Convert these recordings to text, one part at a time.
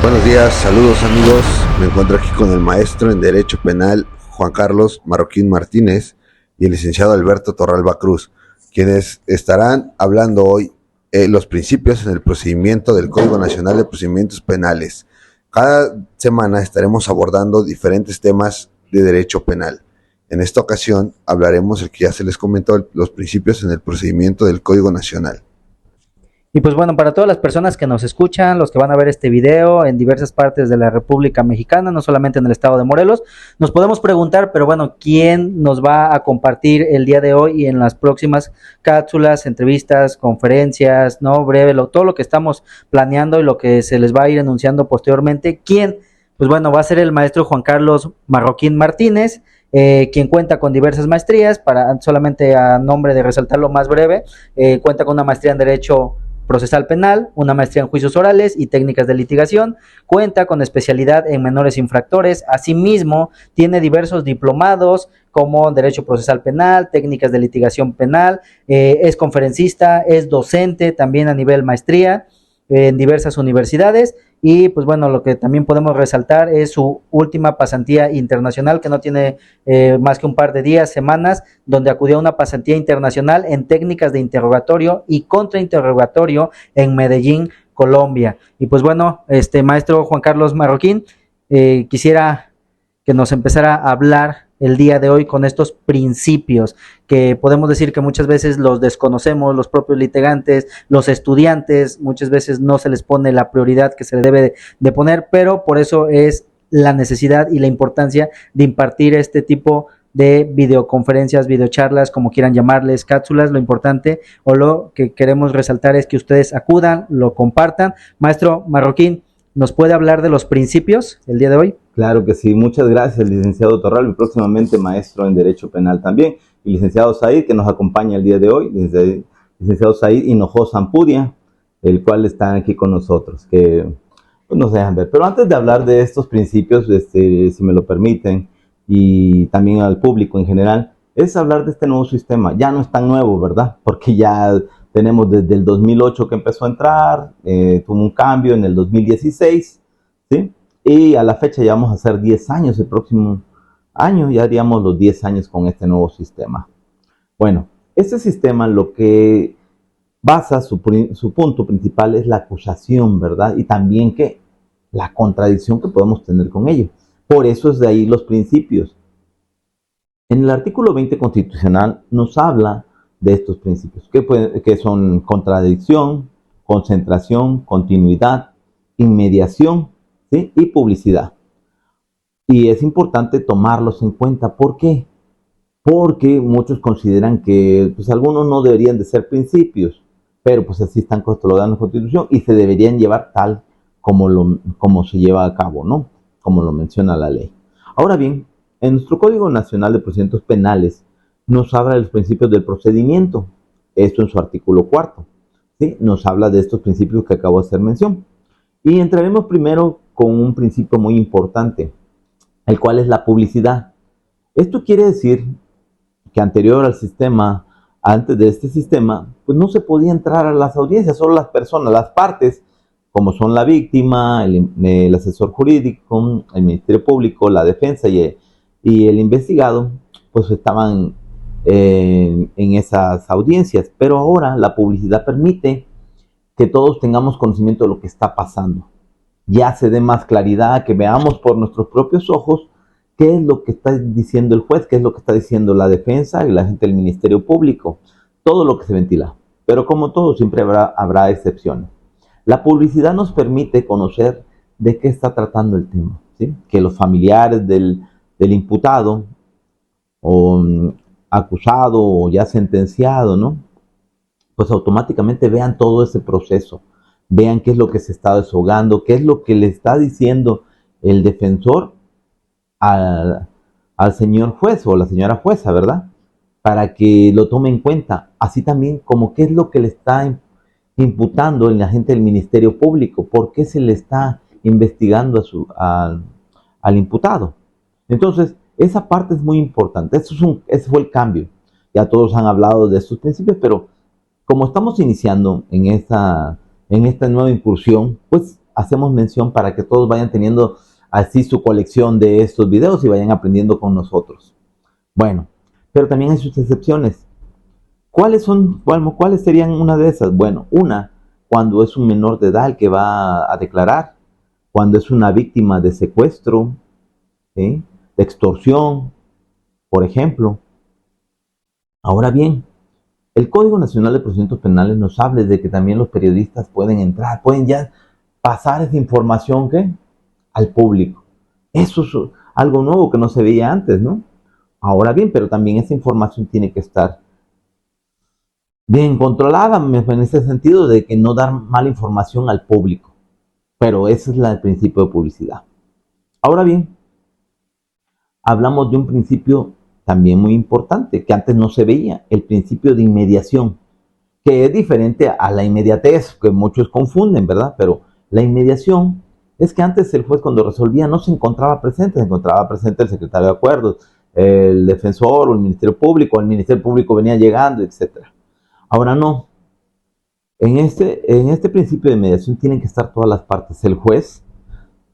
Buenos días, saludos amigos. Me encuentro aquí con el maestro en Derecho Penal, Juan Carlos Marroquín Martínez, y el licenciado Alberto Torralba Cruz, quienes estarán hablando hoy los principios en el procedimiento del Código Nacional de Procedimientos Penales. Cada semana estaremos abordando diferentes temas de derecho penal. En esta ocasión hablaremos el que ya se les comentó, los principios en el procedimiento del Código Nacional. Y pues bueno, para todas las personas que nos escuchan, los que van a ver este video en diversas partes de la República Mexicana, no solamente en el estado de Morelos, nos podemos preguntar, pero bueno, ¿quién nos va a compartir el día de hoy y en las próximas cápsulas, entrevistas, conferencias, no breve, todo lo que estamos planeando y lo que se les va a ir enunciando posteriormente? ¿Quién? Pues bueno, va a ser el maestro Juan Carlos Marroquín Martínez, quien cuenta con diversas maestrías, para solamente a nombre de resaltar lo más breve, cuenta con una maestría en Derecho Procesal Penal, una maestría en Juicios Orales y Técnicas de Litigación, cuenta con especialidad en menores infractores, asimismo tiene diversos diplomados como Derecho Procesal Penal, Técnicas de Litigación Penal, es conferencista, es docente también a nivel maestría en diversas universidades. Y pues bueno, lo que también podemos resaltar es su última pasantía internacional, que no tiene más que un par de días, semanas, donde acudió a una pasantía internacional en técnicas de interrogatorio y contrainterrogatorio en Medellín, Colombia. Y pues bueno, maestro Juan Carlos Marroquín, quisiera que nos empezara a hablar el día de hoy con estos principios que podemos decir que muchas veces los desconocemos, los propios litigantes, los estudiantes, muchas veces no se les pone la prioridad que se le debe de poner, pero por eso es la necesidad y la importancia de impartir este tipo de videoconferencias, videocharlas, como quieran llamarles, cápsulas. Lo importante o lo que queremos resaltar es que ustedes acudan, lo compartan. Maestro Marroquín, ¿nos puede hablar de los principios el día de hoy? Claro que sí, muchas gracias, licenciado Torralba, y próximamente maestro en Derecho Penal también, y licenciado Said, que nos acompaña el día de hoy, licenciado Said Hinojosa Ampudia, el cual está aquí con nosotros, que pues, nos dejan ver. Pero antes de hablar de estos principios, si me lo permiten, y también al público en general, es hablar de este nuevo sistema. Ya no es tan nuevo, ¿verdad? Porque ya tenemos desde el 2008 que empezó a entrar, tuvo un cambio en el 2016, ¿sí? Y a la fecha ya vamos a hacer 10 años, el próximo año ya haríamos los 10 años con este nuevo sistema. Bueno, este sistema lo que basa su punto principal es la acusación, ¿verdad? Y también que la contradicción que podemos tener con ello. Por eso es de ahí los principios. En el artículo 20 constitucional nos habla de estos principios, que son contradicción, concentración, continuidad, inmediación, ¿sí? Y publicidad. Y es importante tomarlos en cuenta. ¿Por qué? Porque muchos consideran que pues, algunos no deberían de ser principios, pero pues así están catalogados en la Constitución y se deberían llevar tal como se lleva a cabo, ¿no? Como lo menciona la ley. Ahora bien, en nuestro Código Nacional de Procedimientos Penales nos habla de los principios del procedimiento. Esto en su artículo 4, ¿sí? Nos habla de estos principios que acabo de hacer mención. Y entraremos primero con un principio muy importante, el cual es la publicidad. Esto quiere decir que anterior al sistema, antes de este sistema, pues no se podía entrar a las audiencias, solo las personas, las partes, como son la víctima, el asesor jurídico, el Ministerio Público, la defensa y el investigado, pues estaban en esas audiencias. Pero ahora la publicidad permite que todos tengamos conocimiento de lo que está pasando. Ya se dé más claridad, que veamos por nuestros propios ojos qué es lo que está diciendo el juez, qué es lo que está diciendo la defensa y la gente del Ministerio Público, todo lo que se ventila. Pero como todo, siempre habrá excepciones. La publicidad nos permite conocer de qué está tratando el tema, ¿sí? Que los familiares del imputado o acusado o ya sentenciado, ¿no? Pues automáticamente vean todo ese proceso, vean qué es lo que se está desahogando, qué es lo que le está diciendo el defensor al señor juez o la señora jueza, ¿verdad? Para que lo tome en cuenta, así también como qué es lo que le está imputando el agente del Ministerio Público, por qué se le está investigando al imputado. Entonces, esa parte es muy importante, ese fue el cambio. Ya todos han hablado de estos principios, pero como estamos iniciando en esta nueva incursión, pues hacemos mención para que todos vayan teniendo así su colección de estos videos y vayan aprendiendo con nosotros. Bueno, pero también hay sus excepciones. ¿Cuáles serían una de esas? Bueno, una, cuando es un menor de edad el que va a declarar, cuando es una víctima de secuestro, ¿sí?, de extorsión, por ejemplo. Ahora bien, el Código Nacional de Procedimientos Penales nos habla de que también los periodistas pueden entrar, pueden ya pasar esa información, ¿qué?, al público. Eso es algo nuevo que no se veía antes, ¿no? Ahora bien, pero también esa información tiene que estar bien controlada, en ese sentido de que no dar mala información al público. Pero ese es el principio de publicidad. Ahora bien, hablamos de un principio también muy importante, que antes no se veía, el principio de inmediación, que es diferente a la inmediatez, que muchos confunden, ¿verdad? Pero la inmediación es que antes el juez cuando resolvía no se encontraba presente, se encontraba presente el secretario de acuerdos, el defensor o el Ministerio Público venía llegando, etc. Ahora no. En este principio de mediación tienen que estar todas las partes. El juez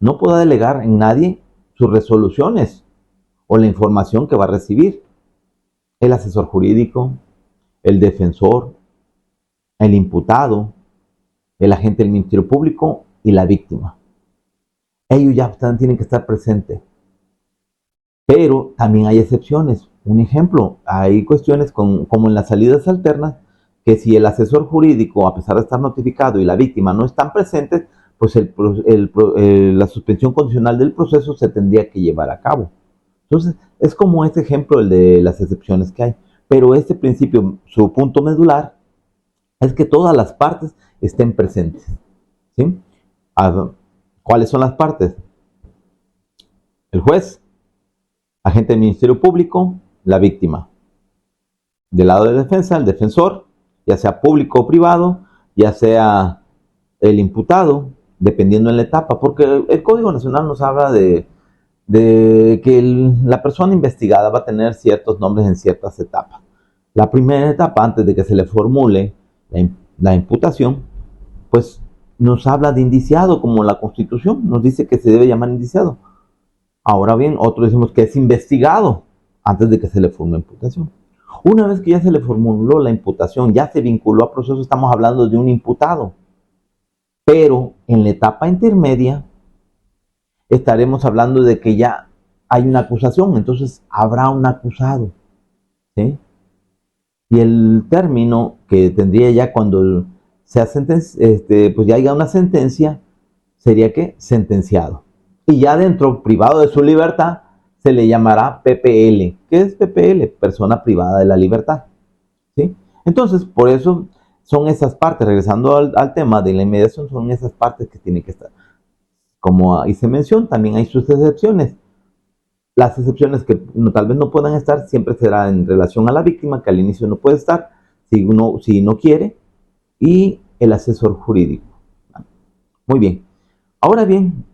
no puede delegar en nadie sus resoluciones o la información que va a recibir. El asesor jurídico, el defensor, el imputado, el agente del Ministerio Público y la víctima. Ellos ya tienen que estar presentes. Pero también hay excepciones. Un ejemplo, hay cuestiones como en las salidas alternas, que si el asesor jurídico, a pesar de estar notificado y la víctima no están presentes, pues la suspensión condicional del proceso se tendría que llevar a cabo. Entonces, es como este ejemplo, el de las excepciones que hay. Pero este principio, su punto medular, es que todas las partes estén presentes. ¿Sí? ¿Cuáles son las partes? El juez, agente del Ministerio Público, la víctima. Del lado de defensa, el defensor, ya sea público o privado, ya sea el imputado, dependiendo en la etapa, porque el Código Nacional nos habla de que la persona investigada va a tener ciertos nombres en ciertas etapas. La primera etapa, antes de que se le formule la imputación, pues nos habla de indiciado, como la Constitución nos dice que se debe llamar indiciado. Ahora bien, otros decimos que es investigado antes de que se le formule la imputación. Una vez que ya se le formuló la imputación, ya se vinculó a proceso, estamos hablando de un imputado. Pero en la etapa intermedia estaremos hablando de que ya hay una acusación, entonces habrá un acusado, ¿sí? Y el término que tendría ya cuando sea pues ya haya una sentencia, sería que sentenciado. Y ya dentro, privado de su libertad, se le llamará PPL. ¿Qué es PPL? Persona privada de la libertad, ¿sí? Entonces, por eso son esas partes, regresando al tema de la inmediación, son esas partes que tienen que estar. Como hice mención, también hay sus excepciones. Las excepciones que tal vez no puedan estar siempre será en relación a la víctima, que al inicio no puede estar, si no quiere, y el asesor jurídico. Muy bien. Ahora bien,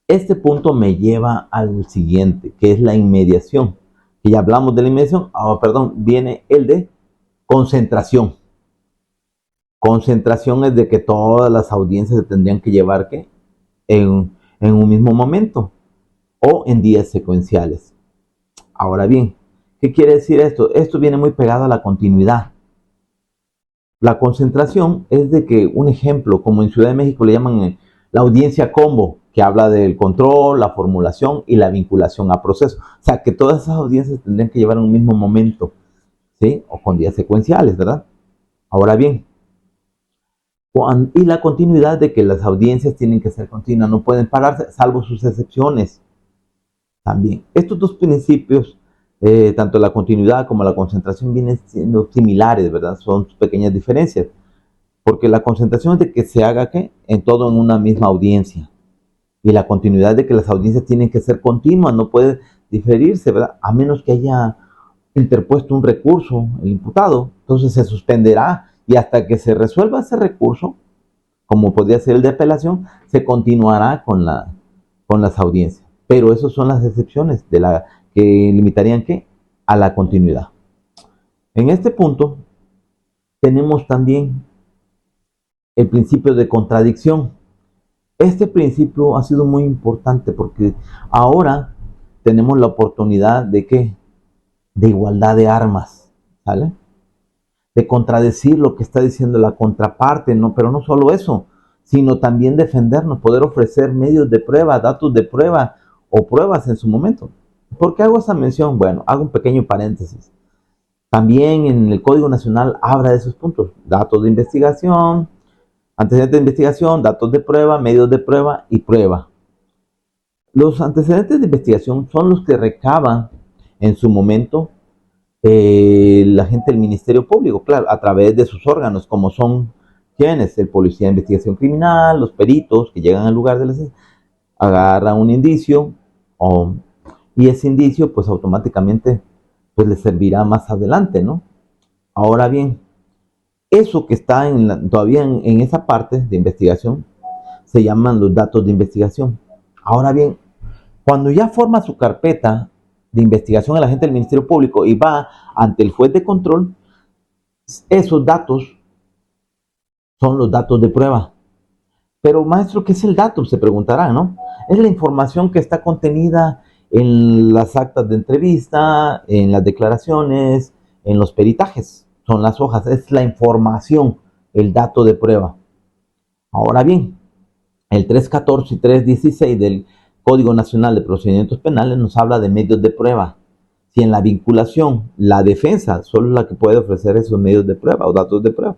este punto me lleva al siguiente, que es la inmediación. Que ya hablamos de la inmediación, viene el de concentración. Concentración es de que todas las audiencias se tendrían que llevar en un mismo momento o en días secuenciales. Ahora bien, ¿qué quiere decir esto? Esto viene muy pegado a la continuidad. La concentración es de que, un ejemplo, como en Ciudad de México le llaman la audiencia combo, que habla del control, la formulación y la vinculación a proceso. O sea, que todas esas audiencias tendrían que llevar en un mismo momento, ¿sí? O con días secuenciales, ¿verdad? Ahora bien, y la continuidad de que las audiencias tienen que ser continuas, no pueden pararse, salvo sus excepciones. También, estos dos principios, tanto la continuidad como la concentración, vienen siendo similares, ¿verdad? Son pequeñas diferencias. Porque la concentración es de que se haga en todo en una misma audiencia. Y la continuidad de que las audiencias tienen que ser continuas, no puede diferirse, ¿verdad? A menos que haya interpuesto un recurso el imputado. Entonces se suspenderá y hasta que se resuelva ese recurso, como podría ser el de apelación, se continuará con las audiencias. Pero esas son las excepciones que limitarían a la continuidad. En este punto tenemos también el principio de contradicción. Este principio ha sido muy importante porque ahora tenemos la oportunidad de ¿qué? De igualdad de armas, ¿sale? De contradecir lo que está diciendo la contraparte, ¿no? Pero no solo eso, sino también defendernos, poder ofrecer medios de prueba, datos de prueba o pruebas en su momento. ¿Por qué hago esa mención? Bueno, hago un pequeño paréntesis. También en el Código Nacional habla de esos puntos, datos de investigación, antecedentes de investigación, datos de prueba, medios de prueba y prueba. Los antecedentes de investigación son los que recaban en su momento la gente del Ministerio Público, claro, a través de sus órganos, como son quienes, el Policía de Investigación Criminal, los peritos que llegan al lugar de las agarran un indicio y ese indicio pues automáticamente pues les servirá más adelante, ¿no? Ahora bien, eso que está todavía en esa parte de investigación se llaman los datos de investigación. Ahora bien, cuando ya forma su carpeta de investigación el agente del Ministerio Público y va ante el juez de control, esos datos son los datos de prueba. Pero maestro, ¿qué es el dato? Se preguntarán, ¿no? Es la información que está contenida en las actas de entrevista, en las declaraciones, en los peritajes. Son las hojas, es la información, el dato de prueba. Ahora bien, el 314 y 316 del Código Nacional de Procedimientos Penales nos habla de medios de prueba. Si en la vinculación la defensa solo es la que puede ofrecer esos medios de prueba o datos de prueba,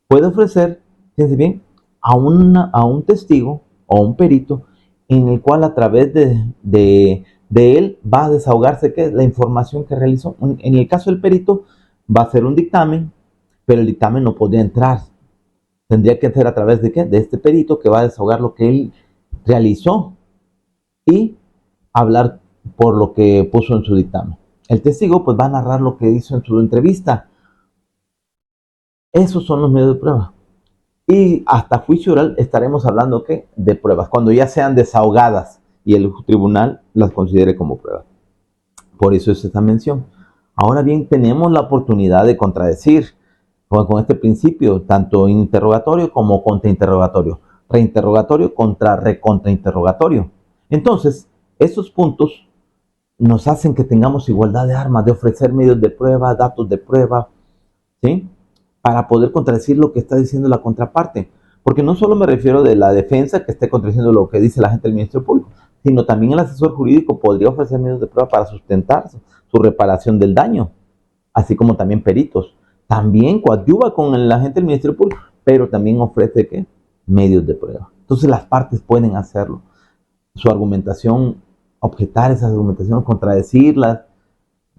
puede ofrecer, fíjense bien, a un testigo o un perito en el cual a través de él va a desahogarse ¿qué? La información que realizó. En el caso del perito va a hacer un dictamen, pero el dictamen no podría entrar. Tendría que hacer a través de ¿qué? De este perito que va a desahogar lo que él realizó y hablar por lo que puso en su dictamen. El testigo pues va a narrar lo que hizo en su entrevista. Esos son los medios de prueba. Y hasta juicio oral estaremos hablando ¿qué? De pruebas, cuando ya sean desahogadas y el tribunal las considere como pruebas. Por eso es esta mención. Ahora bien, tenemos la oportunidad de contradecir con este principio, tanto interrogatorio como contrainterrogatorio, reinterrogatorio contra recontrainterrogatorio. Entonces, esos puntos nos hacen que tengamos igualdad de armas, de ofrecer medios de prueba, datos de prueba, ¿sí? Para poder contradecir lo que está diciendo la contraparte. Porque no solo me refiero de la defensa que esté contradiciendo lo que dice la gente del Ministerio Público, sino también el asesor jurídico podría ofrecer medios de prueba para sustentar su reparación del daño, así como también peritos. También coadyuva con el agente del Ministerio Público, pero también ofrece ¿qué? Medios de prueba. Entonces las partes pueden hacerlo. Su argumentación, objetar esas argumentaciones, contradecirlas,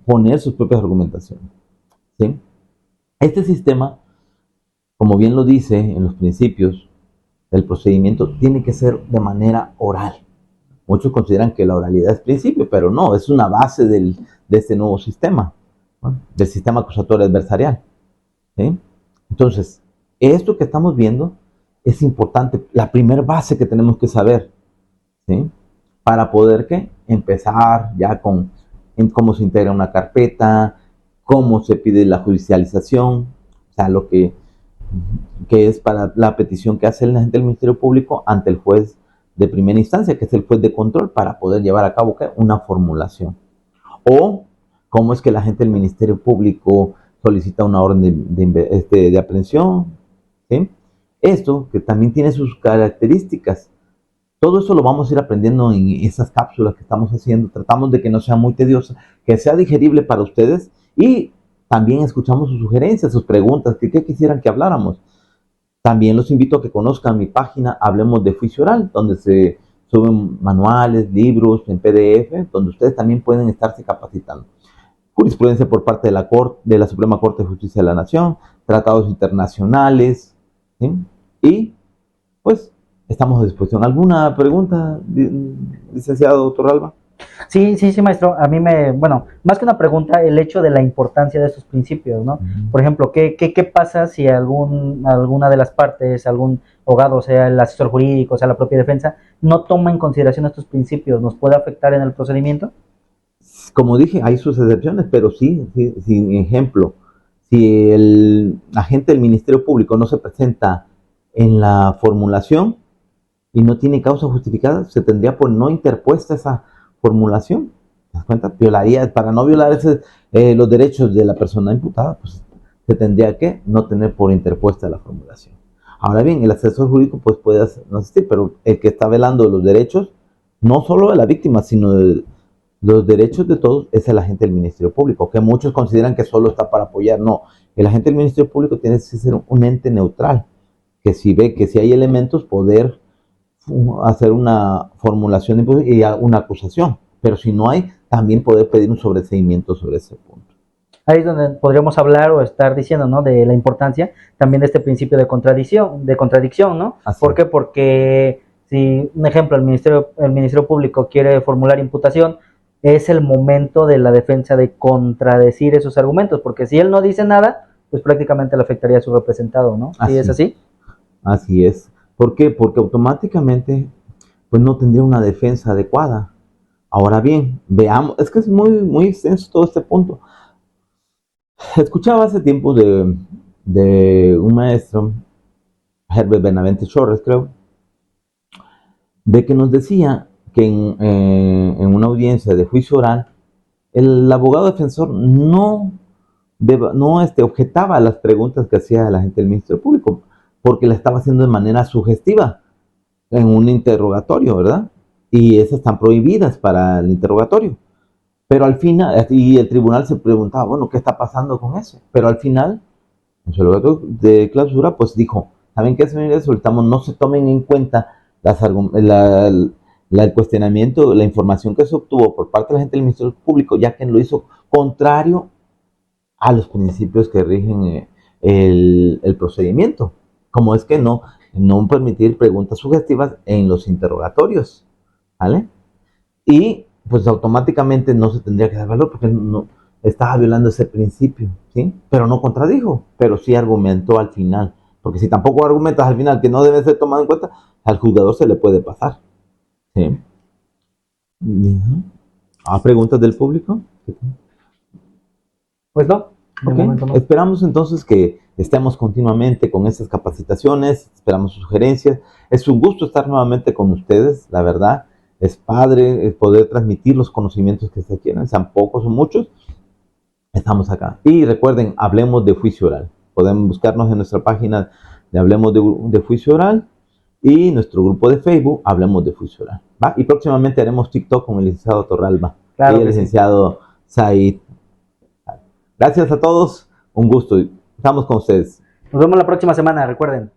poner sus propias argumentaciones, ¿sí? Este sistema, como bien lo dice en los principios del procedimiento, tiene que ser de manera oral. Muchos consideran que la oralidad es principio, pero no, es una base de este nuevo sistema, ¿no? Del sistema acusatorio adversarial, ¿sí? Entonces, esto que estamos viendo es importante, la primera base que tenemos que saber, ¿sí? Para poder ¿qué? Empezar ya en cómo se integra una carpeta, cómo se pide la judicialización, o sea, lo que es para la petición que hace el agente del Ministerio Público ante el juez de primera instancia, que es el juez de control, para poder llevar a cabo ¿qué? Una formulación. O cómo es que el agente del Ministerio Público solicita una orden de aprehensión, ¿sí? Esto que también tiene sus características. Todo eso lo vamos a ir aprendiendo en esas cápsulas que estamos haciendo. Tratamos de que no sea muy tediosa, que sea digerible para ustedes y también escuchamos sus sugerencias, sus preguntas, qué quisieran que habláramos. También los invito a que conozcan mi página Hablemos de Juicio Oral, donde se suben manuales, libros en PDF, donde ustedes también pueden estarse capacitando. Jurisprudencia por parte de la Suprema Corte de Justicia de la Nación, tratados internacionales, ¿sí? Y pues estamos a disposición. ¿Alguna pregunta, licenciado doctor Alba? Sí, maestro. A mí bueno, más que una pregunta, el hecho de la importancia de estos principios, ¿no? Por ejemplo, ¿qué pasa si alguna de las partes, algún abogado, sea el asesor jurídico, sea la propia defensa, no toma en consideración estos principios? ¿Nos puede afectar en el procedimiento? Como dije, hay sus excepciones, pero sí, ejemplo, si el agente del Ministerio Público no se presenta en la formulación, y no tiene causa justificada, se tendría por no interpuesta esa formulación. ¿Te das cuenta? Violaría, para no violar los derechos de la persona imputada, pues se tendría que no tener por interpuesta la formulación. Ahora bien, el asesor jurídico pues puede no asistir, pero el que está velando los derechos, no solo de la víctima, sino de los derechos de todos, es el agente del Ministerio Público, que muchos consideran que solo está para apoyar. No, el agente del Ministerio Público tiene que ser un ente neutral, que si ve que si hay elementos, poder hacer una formulación y una acusación, pero si no hay, también poder pedir un sobreseimiento sobre ese punto. Ahí es donde podríamos hablar o estar diciendo, ¿no? De la importancia también de este principio de contradicción, ¿no? Así. ¿Por qué? Porque si, un ejemplo, el Ministerio Público quiere formular imputación, es el momento de la defensa de contradecir esos argumentos, porque si él no dice nada, pues prácticamente le afectaría a su representado, ¿no? ¿Sí es así? Así es. ¿Por qué? Porque automáticamente pues no tendría una defensa adecuada. Ahora bien, veamos, es que es muy, muy extenso todo este punto. Escuchaba hace tiempo de un maestro, Herbert Benavente Torres, creo, de que nos decía que en una audiencia de juicio oral, el abogado defensor no objetaba las preguntas que hacía la gente del Ministerio Público, porque la estaba haciendo de manera sugestiva en un interrogatorio, ¿verdad? Y esas están prohibidas para el interrogatorio. Pero al final, y el tribunal se preguntaba, bueno, ¿qué está pasando con eso? Pero al final, en su alegato de clausura, pues dijo, ¿saben qué, señores? Solicitamos no se tomen en cuenta el cuestionamiento, la información que se obtuvo por parte de la gente del Ministerio Público, ya que lo hizo contrario a los principios que rigen el procedimiento. Como es que no permitir preguntas sugestivas en los interrogatorios, ¿vale? Y pues automáticamente no se tendría que dar valor porque no estaba violando ese principio, ¿sí? Pero no contradijo, pero sí argumentó al final, porque si tampoco argumentas al final que no debe ser tomado en cuenta, al juzgador se le puede pasar, ¿sí? ¿Hay preguntas del público? Pues no. Okay. No. Esperamos entonces que estemos continuamente con estas capacitaciones, esperamos sus sugerencias. Es un gusto estar nuevamente con ustedes, la verdad. Es padre poder transmitir los conocimientos que se quieren, sean pocos o muchos. Estamos acá. Y recuerden, hablemos de juicio oral. Pueden buscarnos en nuestra página de Hablemos de Juicio Oral y nuestro grupo de Facebook, Hablemos de Juicio Oral. ¿Va? Y próximamente haremos TikTok con el licenciado Torralba y el licenciado Said. Gracias a todos, un gusto. Estamos con ustedes. Nos vemos la próxima semana, recuerden.